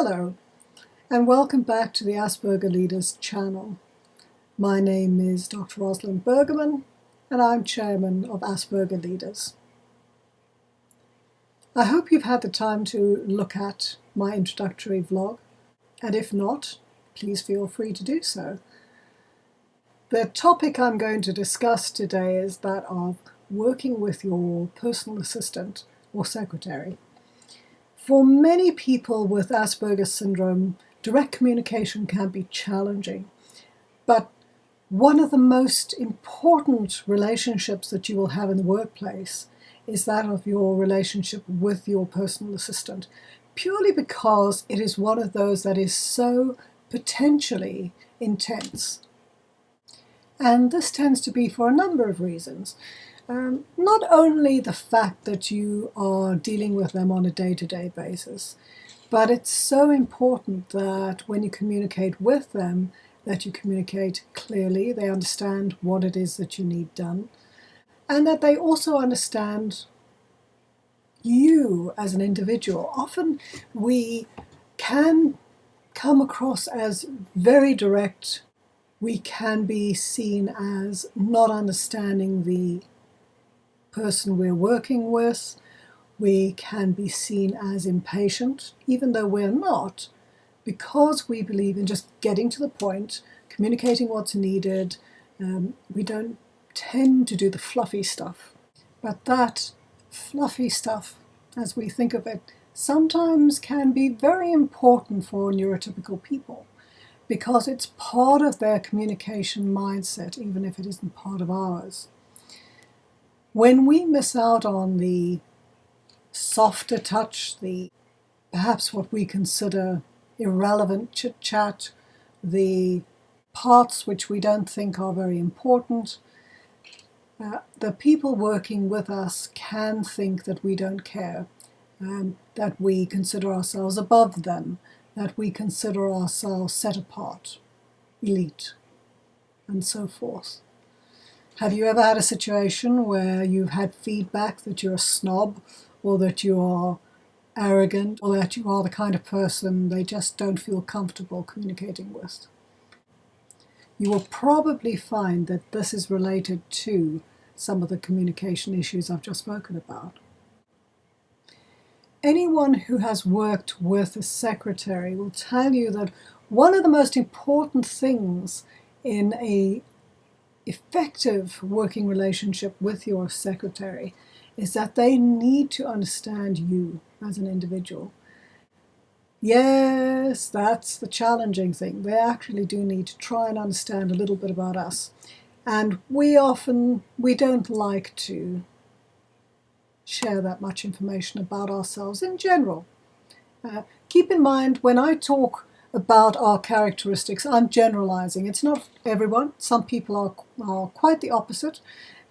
Hello, and welcome back to the Asperger Leaders channel. My name is Dr. Rosalind Bergerman, and I'm Chairman of Asperger Leaders. I hope you've had the time to look at my introductory vlog, and if not, please feel free to do so. The topic I'm going to discuss today is that of working with your personal assistant or secretary. For many people with Asperger syndrome, direct communication can be challenging, but one of the most important relationships that you will have in the workplace is that of your relationship with your personal assistant, purely because it is one of those that is so potentially intense. And this tends to be for a number of reasons. Not only the fact that you are dealing with them on a day-to-day basis, but it's so important that when you communicate with them, that you communicate clearly, they understand what it is that you need done, and that they also understand you as an individual. Often we can come across as very direct. We can be seen as not understanding the person we're working with. We can be seen as impatient, even though we're not, because we believe in just getting to the point, communicating what's needed. We don't tend to do the fluffy stuff. But that fluffy stuff, as we think of it, sometimes can be very important for neurotypical people, because it's part of their communication mindset, even if it isn't part of ours. When we miss out on the softer touch, the perhaps what we consider irrelevant chit-chat, the parts which we don't think are very important, the people working with us can think that we don't care, that we consider ourselves above them, that we consider ourselves set apart, elite, and so forth. Have you ever had a situation where you've had feedback that you're a snob, or that you are arrogant, or that you are the kind of person they just don't feel comfortable communicating with? You will probably find that this is related to some of the communication issues I've just spoken about. Anyone who has worked with a secretary will tell you that one of the most important things in an effective working relationship with your secretary is that they need to understand you as an individual. Yes, that's the challenging thing. They actually do need to try and understand a little bit about us. And we don't like to share that much information about ourselves in general. Keep in mind, when I talk about our characteristics, I'm generalizing. It's not everyone. Some people are quite the opposite.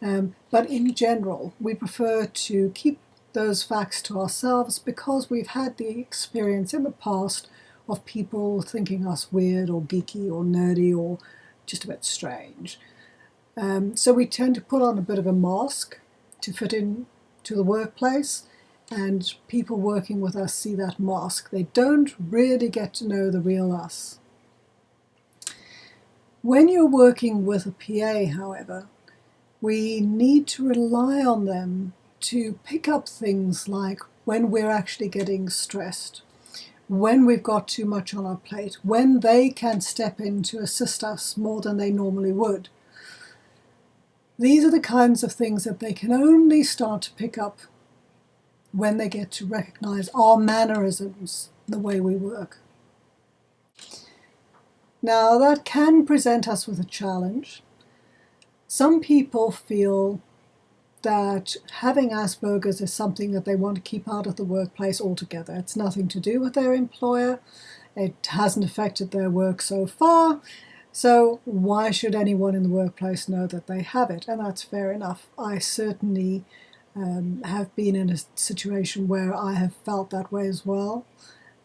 But in general, we prefer to keep those facts to ourselves because we've had the experience in the past of people thinking us weird or geeky or nerdy or just a bit strange. So we tend to put on a bit of a mask to fit in to the workplace, and people working with us see that mask. They don't really get to know the real us. When you're working with a PA, however, we need to rely on them to pick up things like when we're actually getting stressed, when we've got too much on our plate, when they can step in to assist us more than they normally would. These are the kinds of things that they can only start to pick up when they get to recognize our mannerisms, the way we work. Now, that can present us with a challenge. Some people feel that having Asperger's is something that they want to keep out of the workplace altogether. It's nothing to do with their employer. It hasn't affected their work so far. So why should anyone in the workplace know that they have it? And that's fair enough. I certainly have been in a situation where I have felt that way as well.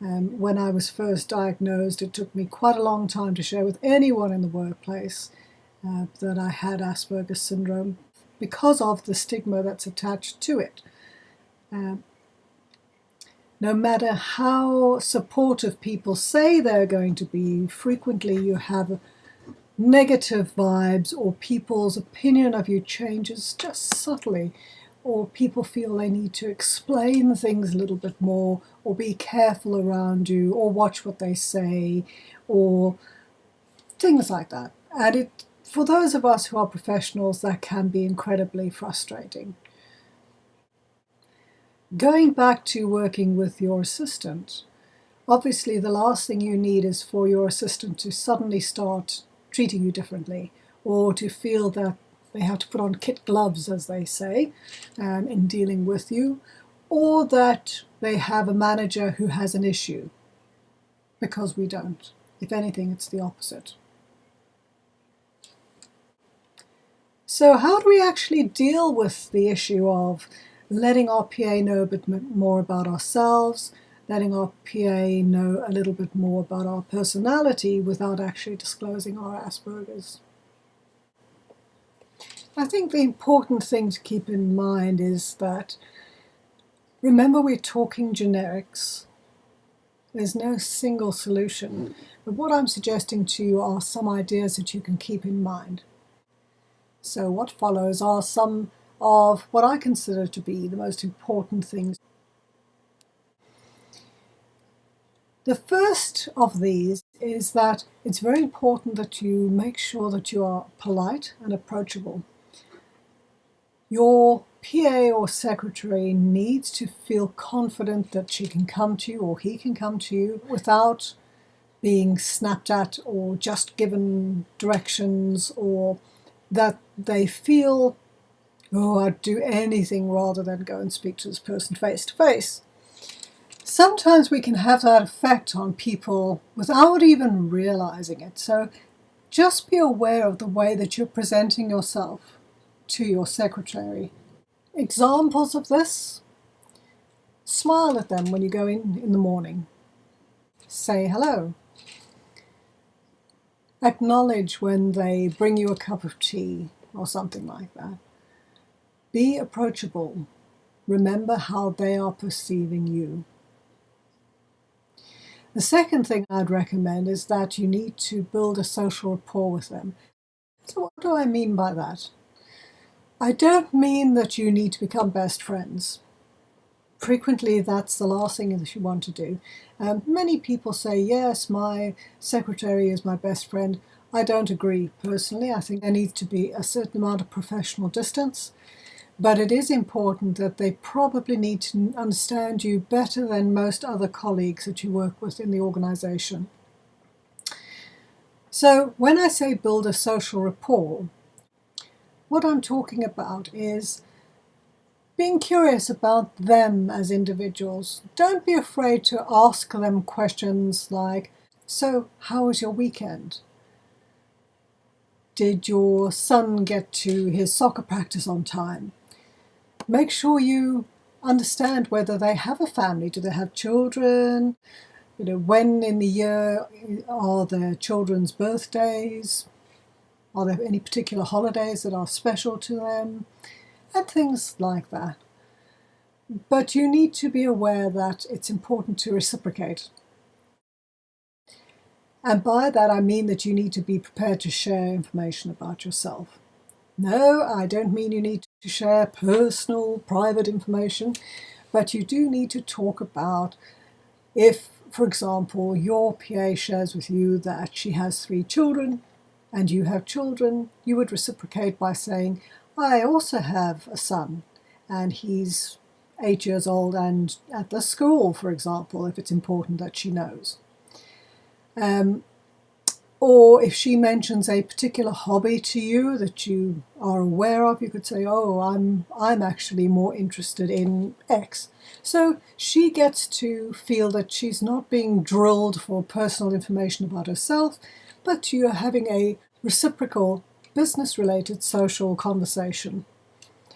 When I was first diagnosed, it took me quite a long time to share with anyone in the workplace that I had Asperger's syndrome because of the stigma that's attached to it. No matter how supportive people say they're going to be, frequently you have negative vibes, or people's opinion of you changes just subtly, or people feel they need to explain things a little bit more, or be careful around you, or watch what they say, or things like that. And for those of us who are professionals, that can be incredibly frustrating. Going back to working with your assistant, obviously the last thing you need is for your assistant to suddenly start treating you differently, or to feel that they have to put on kid gloves, as they say, in dealing with you, or that they have a manager who has an issue, because we don't. If anything, it's the opposite. So how do we actually deal with the issue of letting our PA know a bit more about ourselves, letting our PA know a little bit more about our personality without actually disclosing our Asperger's? I think the important thing to keep in mind is that, remember, we're talking generics. There's no single solution, but what I'm suggesting to you are some ideas that you can keep in mind. So what follows are some of what I consider to be the most important things. The first of these is that it's very important that you make sure that you are polite and approachable. Your PA or secretary needs to feel confident that she can come to you, or he can come to you, without being snapped at or just given directions, or that they feel, oh, I'd do anything rather than go and speak to this person face to face. Sometimes we can have that effect on people without even realizing it. So just be aware of the way that you're presenting yourself to your secretary. Examples of this: smile at them when you go in the morning. Say hello. Acknowledge when they bring you a cup of tea or something like that. Be approachable. Remember how they are perceiving you. The second thing I'd recommend is that you need to build a social rapport with them. So what do I mean by that? I don't mean that you need to become best friends. Frequently, that's the last thing that you want to do. Many people say, yes, my secretary is my best friend. I don't agree personally. I think there needs to be a certain amount of professional distance. But it is important that they probably need to understand you better than most other colleagues that you work with in the organization. So when I say build a social rapport, what I'm talking about is being curious about them as individuals. Don't be afraid to ask them questions like, so how was your weekend? Did your son get to his soccer practice on time? Make sure you understand whether they have a family. Do they have children? When in the year are their children's birthdays? Are there any particular holidays that are special to them? And things like that. But you need to be aware that it's important to reciprocate. And by that I mean that you need to be prepared to share information about yourself. No, I don't mean you need to share personal, private information, but you do need to talk about if, for example, your PA shares with you that she has 3 children and you have children, you would reciprocate by saying, I also have a son and he's 8 years old and at the school, for example, if it's important that she knows. Or if she mentions a particular hobby to you that you are aware of, you could say, oh, I'm actually more interested in X. So she gets to feel that she's not being drilled for personal information about herself, but you're having a reciprocal business-related social conversation.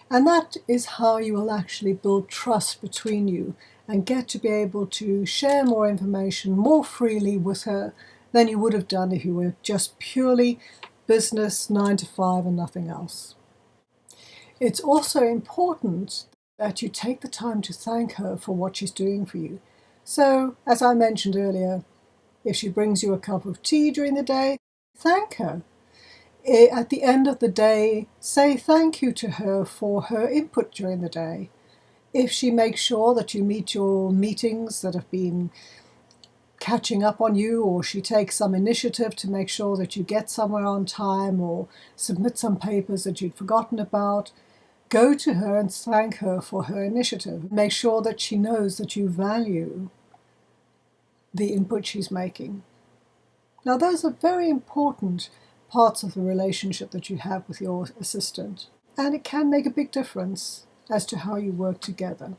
And that is how you will actually build trust between you and get to be able to share more information more freely with her than you would have done if you were just purely business 9 to 5 and nothing else. It's also important that you take the time to thank her for what she's doing for you. So, as I mentioned earlier, if she brings you a cup of tea during the day, thank her. At the end of the day, say thank you to her for her input during the day. If she makes sure that you meet your meetings that have been catching up on you, or she takes some initiative to make sure that you get somewhere on time or submit some papers that you'd forgotten about, go to her and thank her for her initiative. Make sure that she knows that you value the input she's making. Now, those are very important parts of the relationship that you have with your assistant, and it can make a big difference as to how you work together.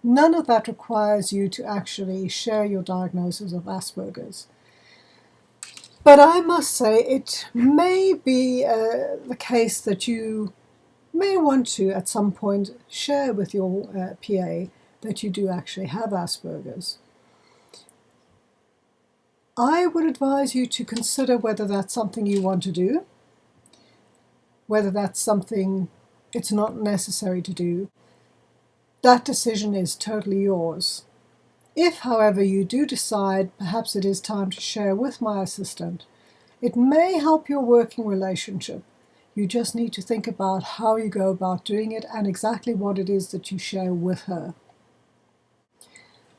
None of that requires you to actually share your diagnosis of Asperger's. But I must say it may be the case that you may want to, at some point, share with your PA that you do actually have Asperger's. I would advise you to consider whether that's something you want to do, whether that's something it's not necessary to do. That decision is totally yours. If, however, you do decide perhaps it is time to share with my assistant, it may help your working relationship. You just need to think about how you go about doing it and exactly what it is that you share with her.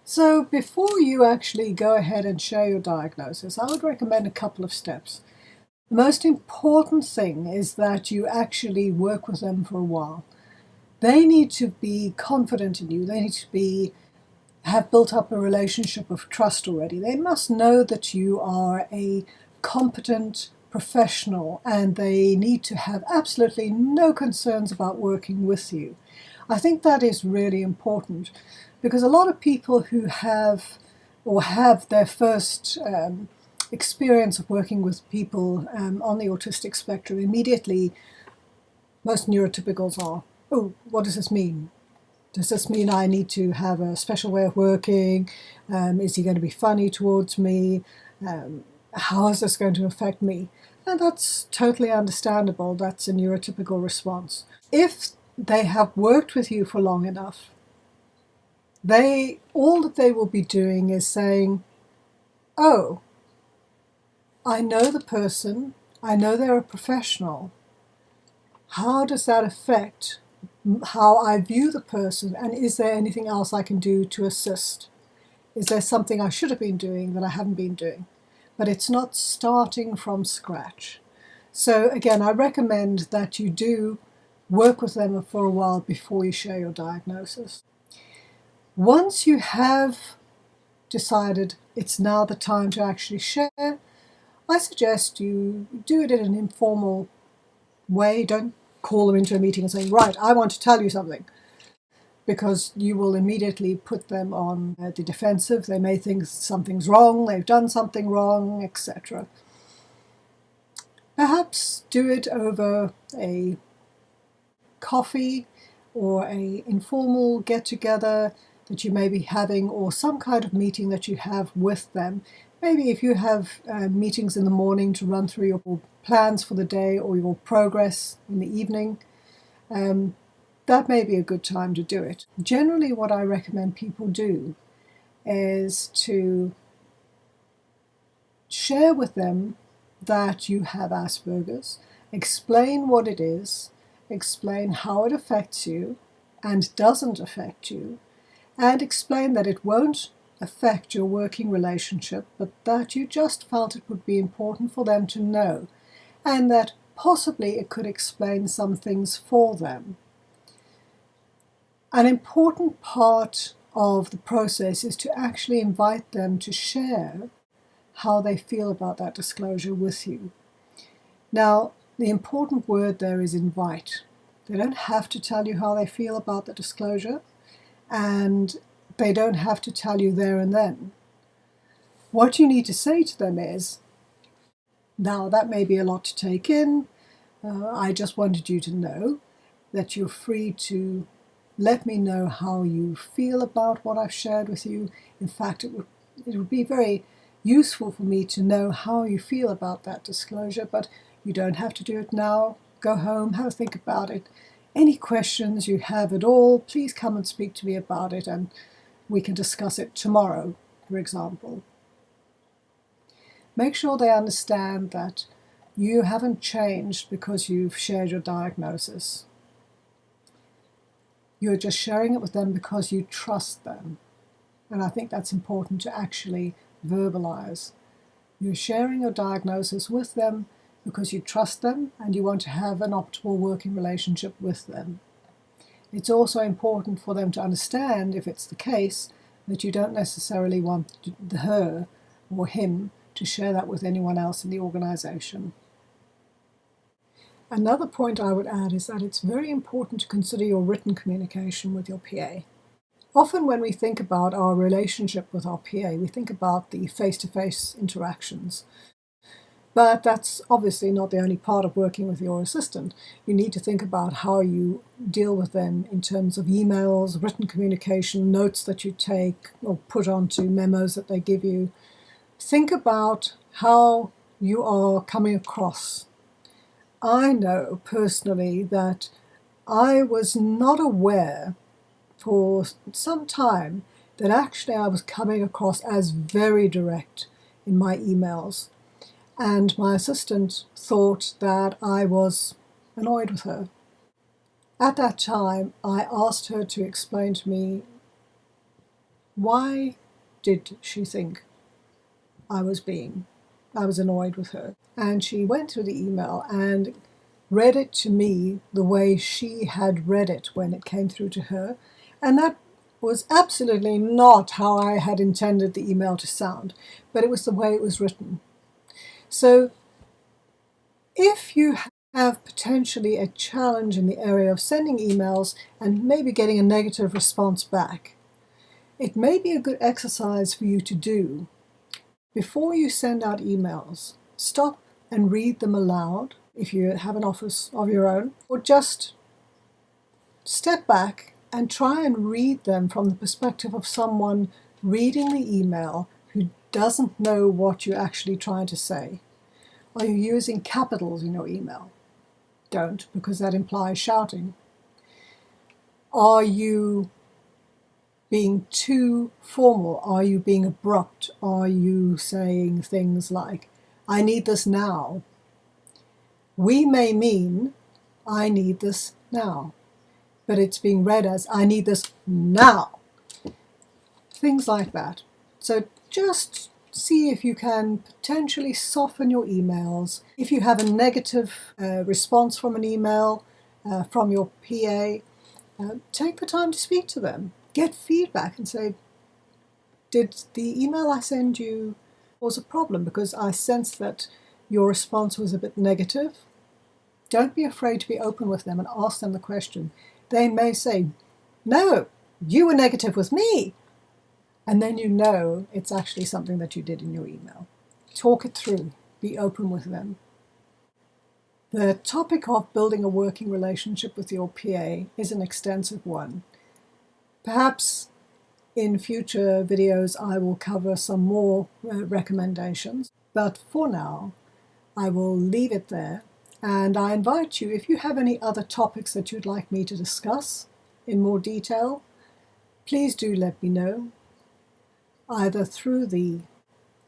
So before you actually go ahead and share your diagnosis, I would recommend a couple of steps. The most important thing is that you actually work with them for a while. They need to be confident in you. They need to have built up a relationship of trust already. They must know that you are a competent professional, and they need to have absolutely no concerns about working with you. I think that is really important, because a lot of people who have their first experience of working with people on the autistic spectrum, immediately, most neurotypicals are, oh, what does this mean? Does this mean I need to have a special way of working? Is he going to be funny towards me? How is this going to affect me? And that's totally understandable. That's a neurotypical response. If they have worked with you for long enough, all that they will be doing is saying, oh, I know the person, I know they're a professional. How does that affect how I view the person, and is there anything else I can do to assist? Is there something I should have been doing that I haven't been doing? But it's not starting from scratch. So again, I recommend that you do work with them for a while before you share your diagnosis. Once you have decided it's now the time to actually share, I suggest you do it in an informal way. Don't call them into a meeting and say, right, I want to tell you something, because you will immediately put them on the defensive. They may think something's wrong, they've done something wrong, etc. Perhaps do it over a coffee or an informal get-together that you may be having, or some kind of meeting that you have with them. Maybe if you have meetings in the morning to run through your plans for the day or your progress in the evening, that may be a good time to do it. Generally, what I recommend people do is to share with them that you have Asperger's, explain what it is, explain how it affects you and doesn't affect you, and explain that it won't affect your working relationship, but that you just felt it would be important for them to know, and that possibly it could explain some things for them. An important part of the process is to actually invite them to share how they feel about that disclosure with you. Now, the important word there is invite. They don't have to tell you how they feel about the disclosure, and they don't have to tell you there and then. What you need to say to them is, now that may be a lot to take in, I just wanted you to know that you're free to let me know how you feel about what I've shared with you. In fact, it would be very useful for me to know how you feel about that disclosure, but you don't have to do it now. Go home, have a think about it. Any questions you have at all, please come and speak to me about it, and we can discuss it tomorrow, for example. Make sure they understand that you haven't changed because you've shared your diagnosis. You're just sharing it with them because you trust them. And I think that's important to actually verbalize. You're sharing your diagnosis with them because you trust them and you want to have an optimal working relationship with them. It's also important for them to understand, if it's the case, that you don't necessarily want her or him to share that with anyone else in the organization. Another point I would add is that it's very important to consider your written communication with your PA. Often when we think about our relationship with our PA, we think about the face-to-face interactions. But that's obviously not the only part of working with your assistant. You need to think about how you deal with them in terms of emails, written communication, notes that you take or put onto memos that they give you. Think about how you are coming across. I know personally that I was not aware for some time that actually I was coming across as very direct in my emails. And my assistant thought that I was annoyed with her. At that time, I asked her to explain to me why did she think I was annoyed with her. And she went through the email and read it to me the way she had read it when it came through to her. And that was absolutely not how I had intended the email to sound, but it was the way it was written. So if you have potentially a challenge in the area of sending emails and maybe getting a negative response back, it may be a good exercise for you to do. Before you send out emails, stop and read them aloud if you have an office of your own, or just step back and try and read them from the perspective of someone reading the email who doesn't know what you're actually trying to say. Are you using capitals in your email? Don't, because that implies shouting. Are you being too formal? Are you being abrupt? Are you saying things like, I need this now? We may mean, I need this now, but it's being read as, I need this now. Things like that. So just see if you can potentially soften your emails. If you have a negative response from an email from your PA, take the time to speak to them. Get feedback and say, did the email I send you cause a problem because I sensed that your response was a bit negative? Don't be afraid to be open with them and ask them the question. They may say, no, you were negative with me. And then you know it's actually something that you did in your email. Talk it through. Be open with them. The topic of building a working relationship with your PA is an extensive one. Perhaps in future videos I will cover some more recommendations, but for now I will leave it there, and I invite you, if you have any other topics that you'd like me to discuss in more detail, please do let me know, either through the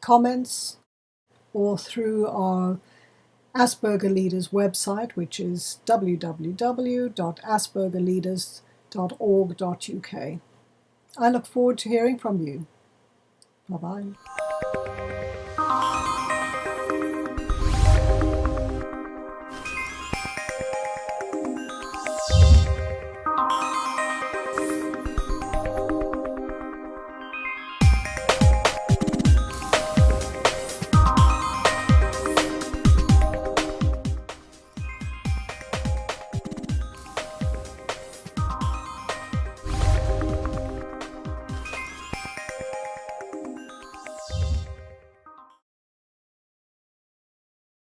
comments or through our Asperger Leaders website, which is www.aspergerleaders.org.uk. I look forward to hearing from you. Bye-bye.